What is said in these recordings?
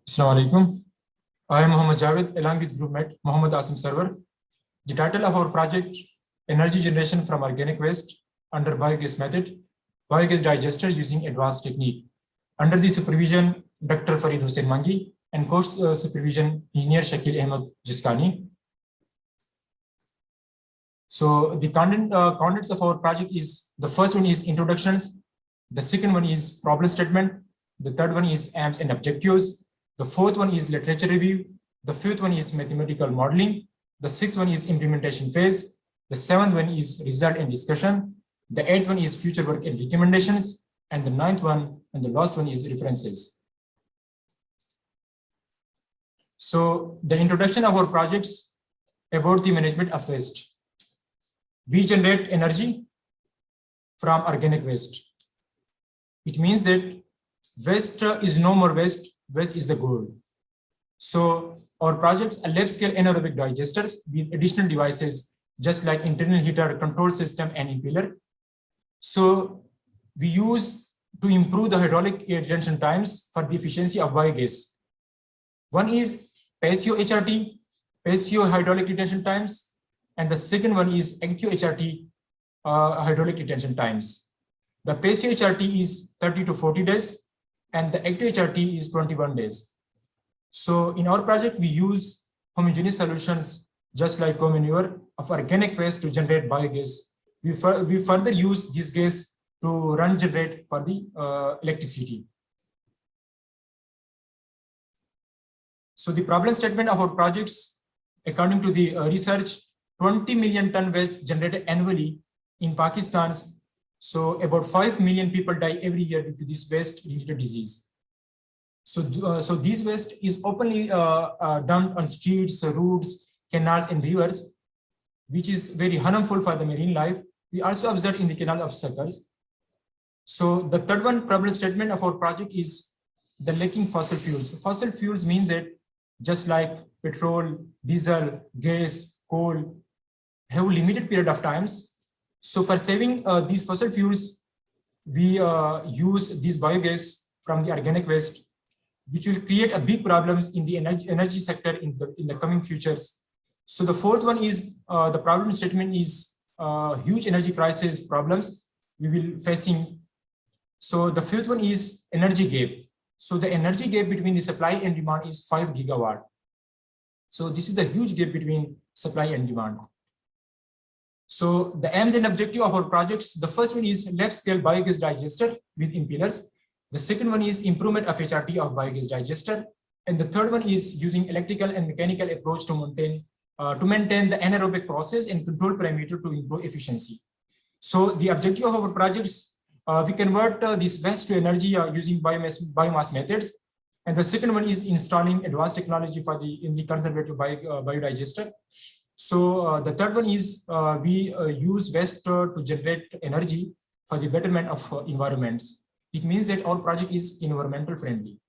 Assalamu alaikum. I am Muhammad Javed along with groupmate Muhammad Asim Sarwar. The title of our project, Energy Generation from Organic Waste under Biogas Method, Biogas Digester using Advanced Technique. Under the supervision, Dr. Farid Hussain Mangi and course supervision, Engineer Shakil Ahmed Jiskani. So the contents of our project is, the first one is introductions, the second one is problem statement, the third one is aims and objectives, the fourth one is literature review, the fifth one is mathematical modeling, the sixth one is implementation phase, the seventh one is result and discussion, the eighth one is future work and recommendations, and the ninth one and the last one is references. So the introduction of our projects about the management of waste. We generate energy from organic waste. It means that waste is no more waste, waste is the goal. So our projects are lab-scale anaerobic digesters with additional devices, just like internal heater, control system, and impeller. So we use to improve the hydraulic air retention times for the efficiency of biogas. One is PASIO HRT, PASIO hydraulic retention times, and the second one is active HRT, hydraulic retention times. The PASIO HRT is 30 to 40 days, and the active HRT is 21 days. So in our project, we use homogeneous solutions, just like co-manure of organic waste to generate biogas. We further use this gas to generate for the electricity. So the problem statement of our projects, according to the research, 20 million ton waste generated annually in Pakistan. So about 5 million people die every year due to this waste-related disease. So this waste is openly dumped on streets, roads, canals, and rivers, which is very harmful for the marine life. We also observe in the canal of suckers. So the third one problem statement of our project is the lacking fossil fuels. Fossil fuels means that just like petrol, diesel, gas, coal, have a limited period of times. So for saving these fossil fuels, we use this biogas from the organic waste, which will create a big problems in the energy sector in the coming futures. So the fourth one is the problem statement is huge energy crisis problems we will facing. So the fifth one is energy gap. So the energy gap between the supply and demand is 5 gigawatt. So this is the huge gap between supply and demand. So the aims and objective of our projects, the first one is lab-scale biogas digester with impellers. The second one is improvement of HRT of biogas digester. And the third one is using electrical and mechanical approach to maintain the anaerobic process and control parameter to improve efficiency. So the objective of our projects, we convert this waste to energy using biomass methods. And the second one is installing advanced technology for in the conservative biodigester. So the third one is we use waste to generate energy for the betterment of environments. It means that our project is environmental friendly.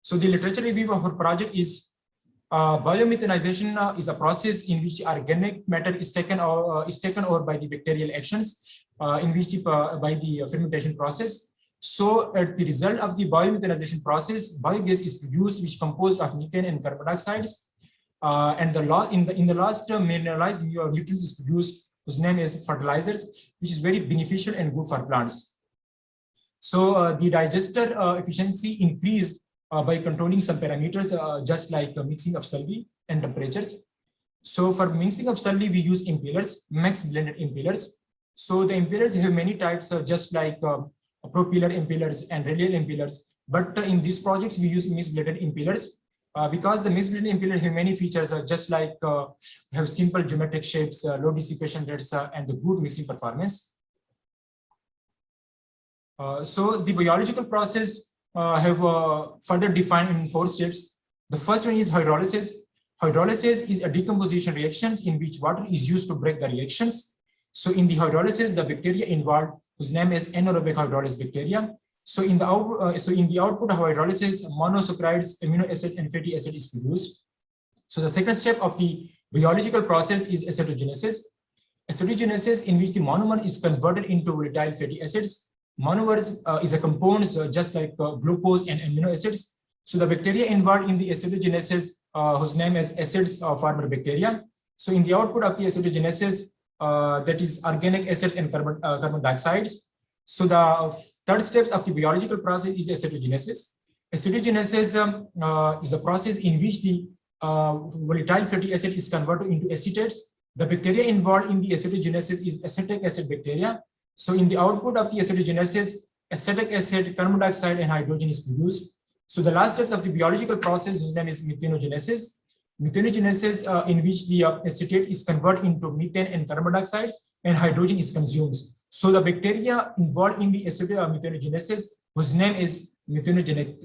So the literature review of our project is biomethanization is a process in which organic matter is taken over by the bacterial actions in which by the fermentation process. So at the result of the biomethanization process, biogas is produced, which is composed of methane and carbon dioxides. And in the last mineralized nutrients is produced, whose name is fertilizers, which is very beneficial and good for plants. So the digester efficiency increased by controlling some parameters, just like mixing of solvent and temperatures. So for mixing of solvent, we use impellers, max blended impellers. So the impellers have many types, just like propeller impellers and radial impellers. But in these projects, we use mixed blended impellers. Because the mixed blended impeller have many features, just like have simple geometric shapes, low dissipation rates, and the good mixing performance. So the biological process have further defined in 4 steps. The first one is hydrolysis. Hydrolysis is a decomposition reactions in which water is used to break the reactions. So in the hydrolysis, the bacteria involved, whose name is anaerobic hydrolysis bacteria. So in the output of hydrolysis, monosaccharides, amino acid, and fatty acid is produced. So the second step of the biological process is acetogenesis. Acetogenesis, in which the monomer is converted into volatile fatty acids. Monomers is a compounds just like glucose and amino acids. So the bacteria involved in the acidogenesis, whose name is acids former bacteria. So in the output of the acidogenesis, that is organic acids and carbon dioxides. So the third steps of the biological process is acidogenesis. Acidogenesis is a process in which the volatile fatty acid is converted into acetates. The bacteria involved in the acidogenesis is acetic acid bacteria. So in the output of the acidogenesis, acetic acid, carbon dioxide, and hydrogen is produced. So the last steps of the biological process, whose name is methanogenesis. Methanogenesis, in which the acetate is converted into methane and carbon dioxide, and hydrogen is consumed. So the bacteria involved in the methanogenesis, whose name is methanogenic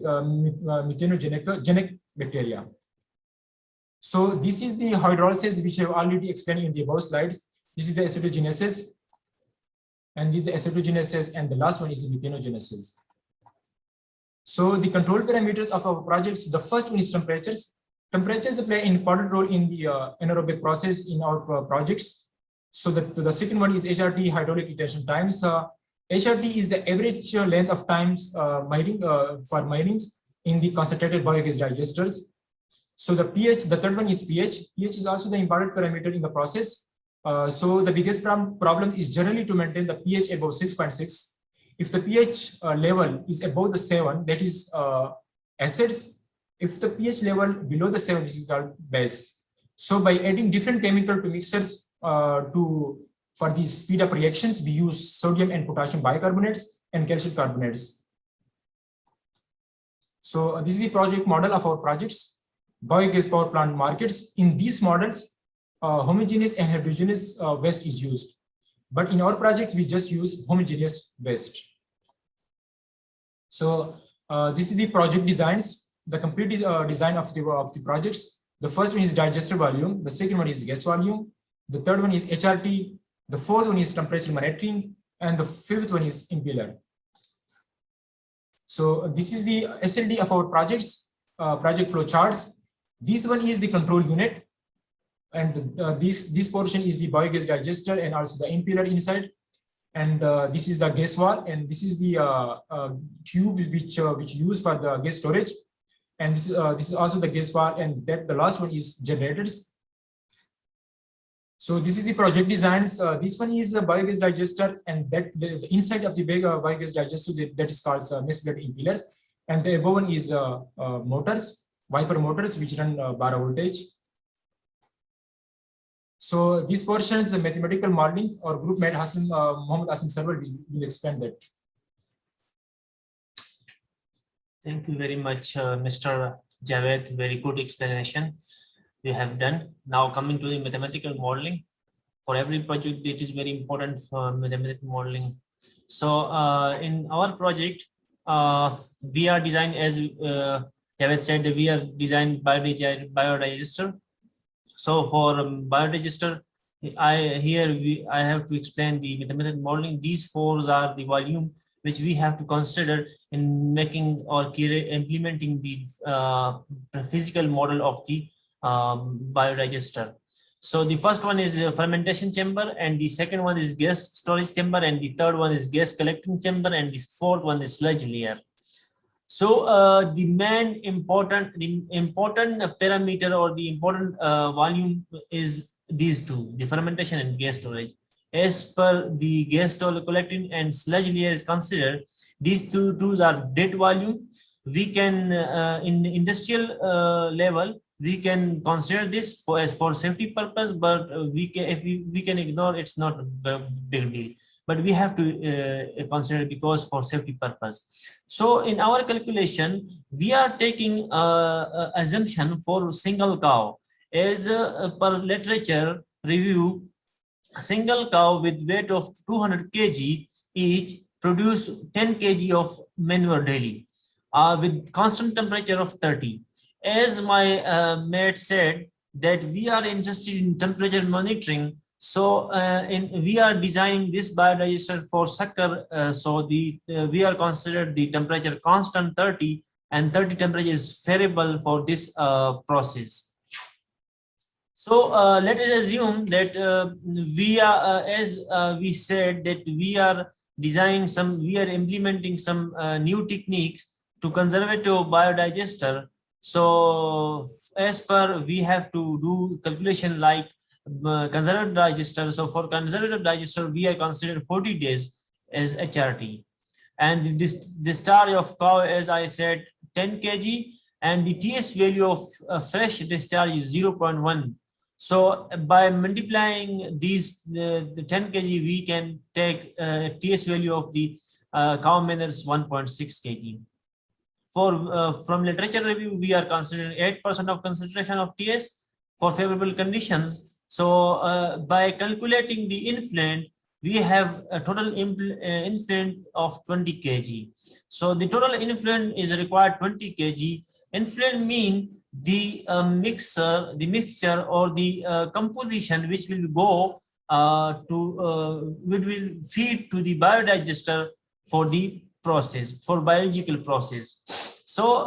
bacteria. So this is the hydrolysis, which I have already explained in the above slides. This is the acidogenesis, and this is the acidogenesis, and the last one is the methanogenesis. So the control parameters of our projects, the first one is temperatures. Temperatures play an important role in the anaerobic process in our projects. So the second one is HRT, hydraulic retention times. HRT is the average length of times for milings in the concentrated biogas digesters. So the pH, the third one is pH. pH is also the important parameter in the process. So the biggest problem is generally to maintain the pH above 6.6. If the pH level is above the 7, that is acids. If the pH level below the 7, this is called base. So by adding different chemical to mixtures for these speed up reactions, we use sodium and potassium bicarbonates and calcium carbonates. So this is the project model of our projects. Biogas power plant markets. In these models, homogeneous and heterogeneous waste is used. But in our projects, we just use homogeneous waste. So this is the project designs. The complete design of the projects. The first one is digester volume. The second one is gas volume. The third one is HRT. The fourth one is temperature monitoring. And the fifth one is impeller. So this is the SLD of our projects, project flow charts. This one is the control unit. And this portion is the biogas digester and also the impeller inside. And this is the gas wall. And this is the tube which used for the gas storage. And this is also the gas wall, and that the last one is generators. So this is the project designs. This one is a biogas digester, and that the inside of the biogas digester that is called mesh bed impellers, and the above one is motors, Viper motors, which run bar voltage. So these portions, the mathematical modeling or group mate Mohammed Asim Sarwar will explain that. Thank you very much, Mr. Javed. Very good explanation you have done. Now coming to the mathematical modeling. For every project, it is very important for mathematical modeling. So in our project, we are designed, as Javed said, we are designed biodigester. So for biodigester, I have to explain the mathematical modeling. These four are the volume which we have to consider in making or implementing the physical model of the biodigester. So the first one is a fermentation chamber, and the second one is gas storage chamber, and the third one is gas collecting chamber, and the fourth one is sludge layer. So the main important parameter or the important volume is these two, the fermentation and gas storage. As per the gas collecting and sludge layer is considered, these two are dead volume. We can in the industrial level, we can consider this for safety purpose, but we can ignore, it's not a big deal. But we have to consider it because for safety purpose. So in our calculation, we are taking assumption for single cow. As per literature review, a single cow with weight of 200 kg each produce 10 kg of manure daily with constant temperature of 30. As my mate said, that we are interested in temperature monitoring. So we are designing this biodigester for sucker. So we are considered the temperature constant 30, and 30 temperature is variable for this process. So let us assume that we are, as we said, that we are designing we are implementing some new techniques to conservative biodigester. So as per, we have to do calculation like conservative digester. So for conservative digester, we are considered 40 days as HRT. And this discharge of cow, as I said, 10 kg, and the TS value of fresh discharge is 0.1. So by multiplying these the 10 kg, we can take TS value of the cow manure is 1.6 kg. For from literature review, we are considering 8% of concentration of TS for favorable conditions. So by calculating the influent, we have a total influent of 20 kg. So the total influent is required 20 kg. Influent mean the mixture or the composition which will go which will feed to the biodigester for the process, for biological process. So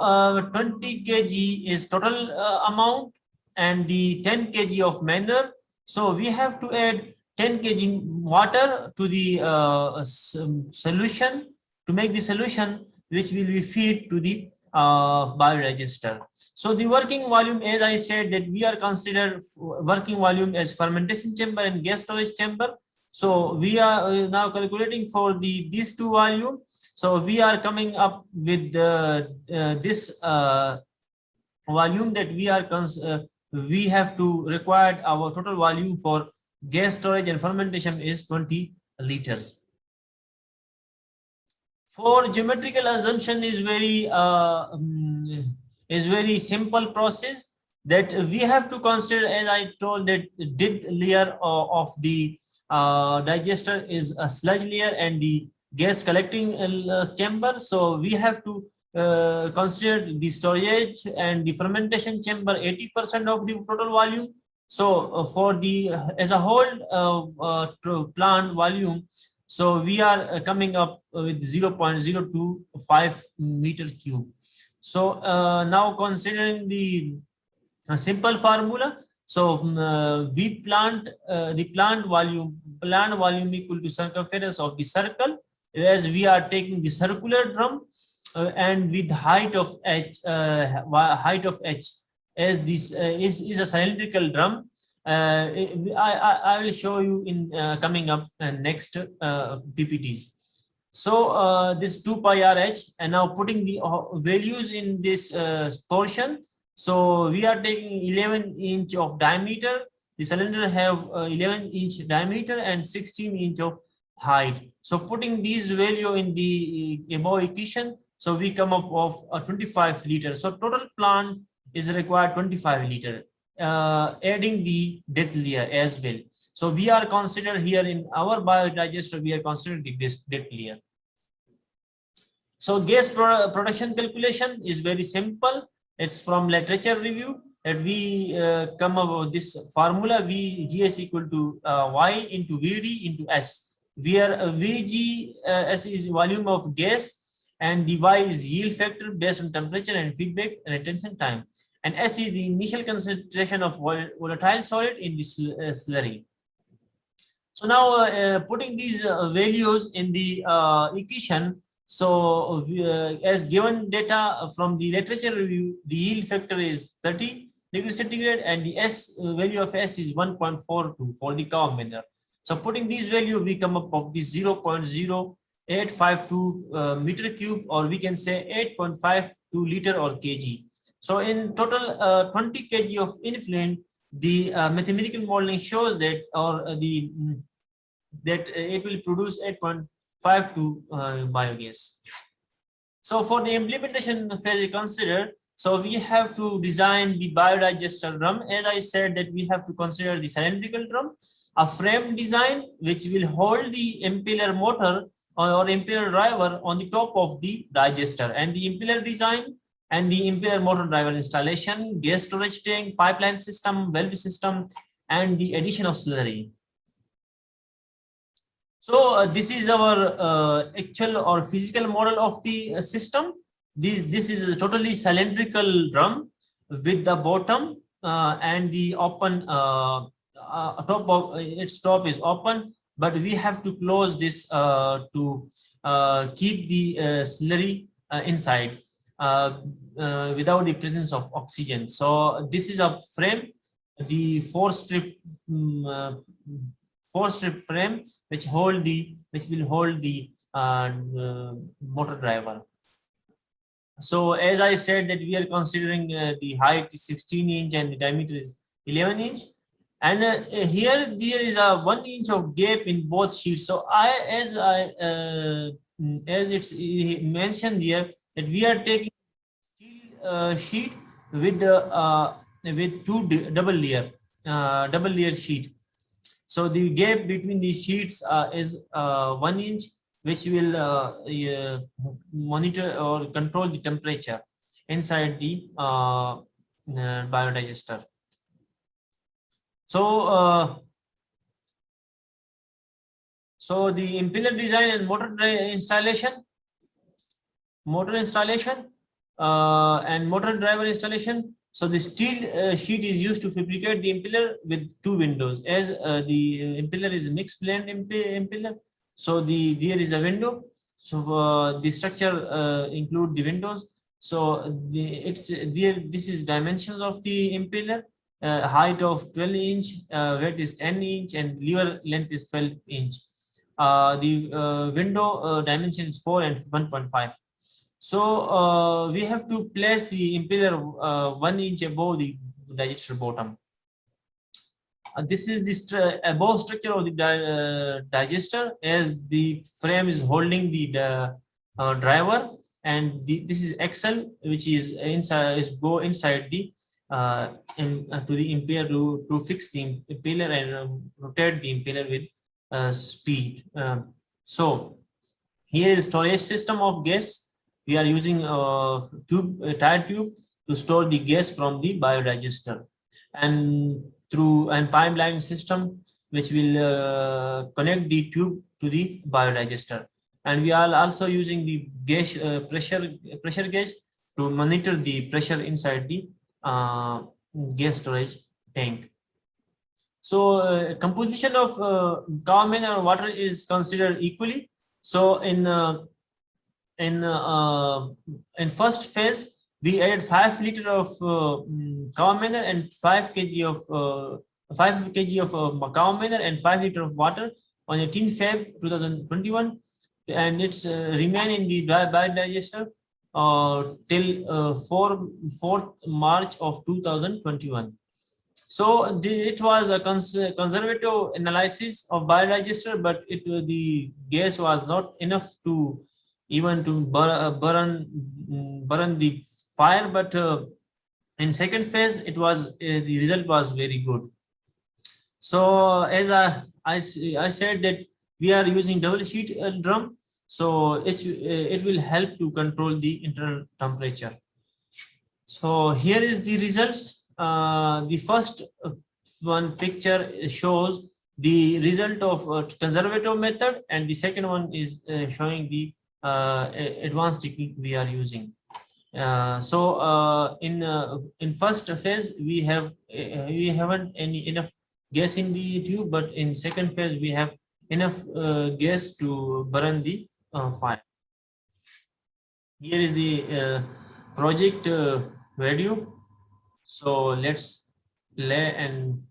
20 kg is total amount, and the 10 kg of manure. So we have to add 10 kg water to the solution to make the solution which will be feed to the biodigester. So the working volume, as I said, that we are considered working volume as fermentation chamber and gas storage chamber. So we are now calculating for these two volume. So we are coming up with this volume that we have to require. Our total volume for gas storage and fermentation is 20 liters. For geometrical assumption is very simple process that we have to consider, as I told, that the dead layer of the digester is a sludge layer and the gas collecting chamber. So we have to consider the storage and the fermentation chamber 80% of the total volume. So for the as a whole plant volume, so we are coming up with 0.025 meter cube. So now considering the simple formula, so we plant the plant volume equal to circumference of the circle, as we are taking the circular drum and with height of h, as this is a cylindrical drum. I will show you in coming up next PPTs. So this 2 pi RH, and now putting the values in this portion. So we are taking 11 inch of diameter. The cylinder have 11 inch diameter and 16 inch of height. So putting these value in the above equation, so we come up of 25 liters. So total plant is required 25 liter. Adding the dead layer as well. So we are considered here in our biodigester, we are considering this dead layer. So gas production calculation is very simple. It's from literature review that we come up with this formula VGS equal to Y into VD into S, where VG S is volume of gas and the Y is yield factor based on temperature and feedback and retention time. And S is the initial concentration of volatile solid in the slurry. So now putting these values in the equation, so as given data from the literature review, the yield factor is 30 degrees centigrade and the S value of S is 1.42 for the cow manure. So putting these value, we come up of the 0.0852 meter cube, or we can say 8.52 liter or kg. So in total 20 kg of influent, the mathematical modeling shows that it will produce 8.52 biogas. So for the implementation phase considered, so we have to design the biodigester drum. As I said, that we have to consider the cylindrical drum, a frame design which will hold the impeller motor or impeller driver on the top of the digester, and the impeller design and the impeller motor driver installation, gas storage tank, pipeline system, valve system, and the addition of slurry. So this is our actual or physical model of the system. This is a totally cylindrical drum with the bottom and the open top of its top is open, but we have to close this to keep the slurry inside. without the presence of oxygen. So this is a frame, the four strip frame which will hold the motor driver. So as I said that we are considering the height is 16 inch and the diameter is 11 inch. And here there is a 1 inch of gap in both sheets. So as it's mentioned here that we are taking steel sheet with double layer sheet. So the gap between these sheets is 1 inch, which will monitor or control the temperature inside the biodigester. So the impeller design and motor installation and motor driver installation. So the steel sheet is used to fabricate the impeller with two windows. As the impeller is a mixed blend impeller, so there is a window. So the structure include the windows. So this is dimensions of the impeller. Height of 12 inch, width is 10 inch, and lever length is 12 inch. The window dimension is 4 and 1.5. So we have to place the impeller 1 inch above the digester bottom. This is the above structure of the digester, as the frame is holding the driver, and this is axle which is go inside the to the impeller to fix the impeller and rotate the impeller with speed. So here is storage system of gas. We are using a tire tube to store the gas from the biodigester, and through a pipeline system which will connect the tube to the biodigester. And we are also using the gas pressure gauge to monitor the pressure inside the gas storage tank. So composition of carbon and water is considered equally. So in first phase, we added 5 liter of cow manure and 5 kg of cow manure and 5 liter of water on 18 Feb 2021, and it's remain in the biodigester till 4th March of 2021. So it was a conservative analysis of biodigester, but the gas was not enough to even to burn the fire. But in second phase, it was the result was very good. So as I said that we are using double sheet drum, so it will help to control the internal temperature. So here is the results. The first one picture shows the result of conservative method, and the second one is showing the advanced technique we are using. So in first phase we haven't enough gas in the tube, but in second phase we have enough gas to burn the fire. Here is the project video. So let's play and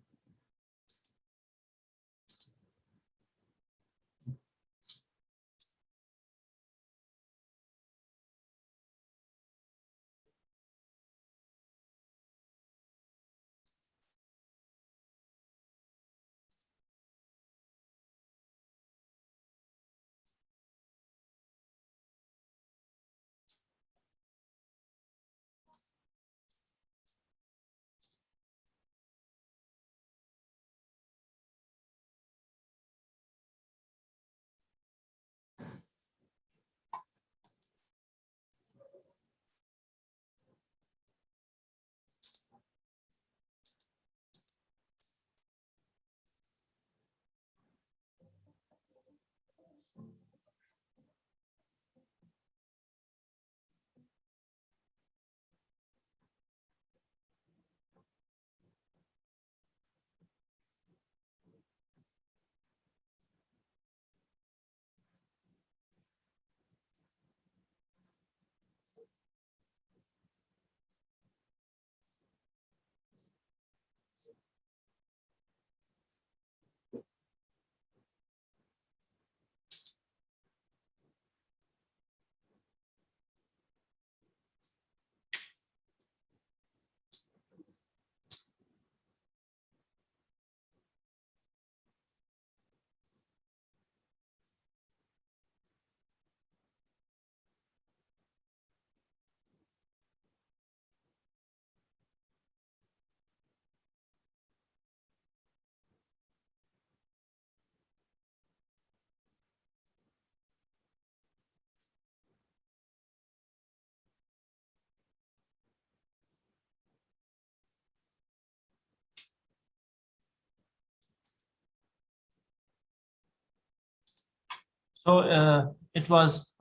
So it was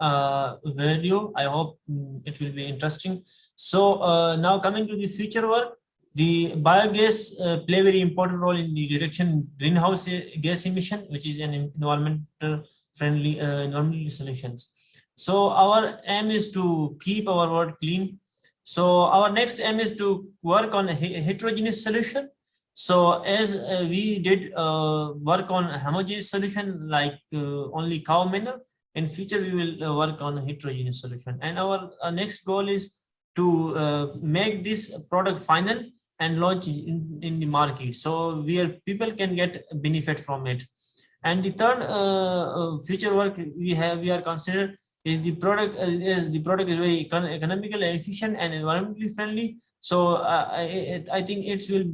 video. I hope it will be interesting. So now coming to the future work, the biogas play very important role in the reduction greenhouse gas emission, which is an environmental friendly environmental solutions. So our aim is to keep our world clean. So our next aim is to work on a heterogeneous solution. So as we did work on a homogeneous solution like only cow manure, in future we will work on a heterogeneous solution. And our next goal is to make this product final and launch in the market. So where people can get benefit from it. And the third future work we are considered is the product is very economically efficient and environmentally friendly. So I think it will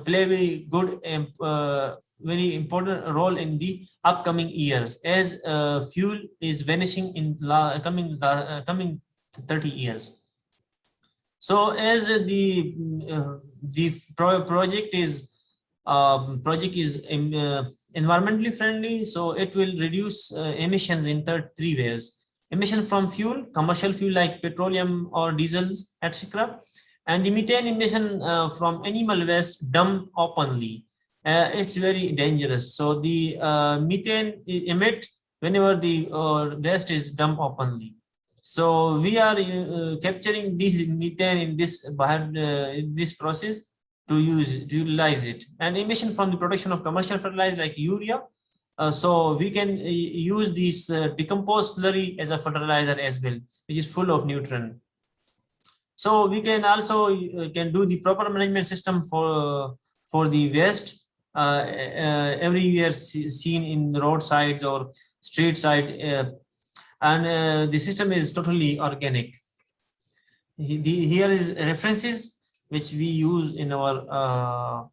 play very good and very important role in the upcoming years as fuel is vanishing in coming 30 years. So as the project is environmentally friendly, so it will reduce emissions in three ways: emission from fuel, commercial fuel like petroleum or diesels, etc., and the methane emission from animal waste dumped openly. It's very dangerous. So the methane emit whenever the waste is dumped openly. So we are capturing this methane in this process to utilize it, and emission from the production of commercial fertilizer like urea. So we can use this decomposed slurry as a fertilizer as well, which is full of nutrient. So we can also can do the proper management system for the waste everywhere seen in the roadsides or street side. And the system is totally organic. Here is references which we use in our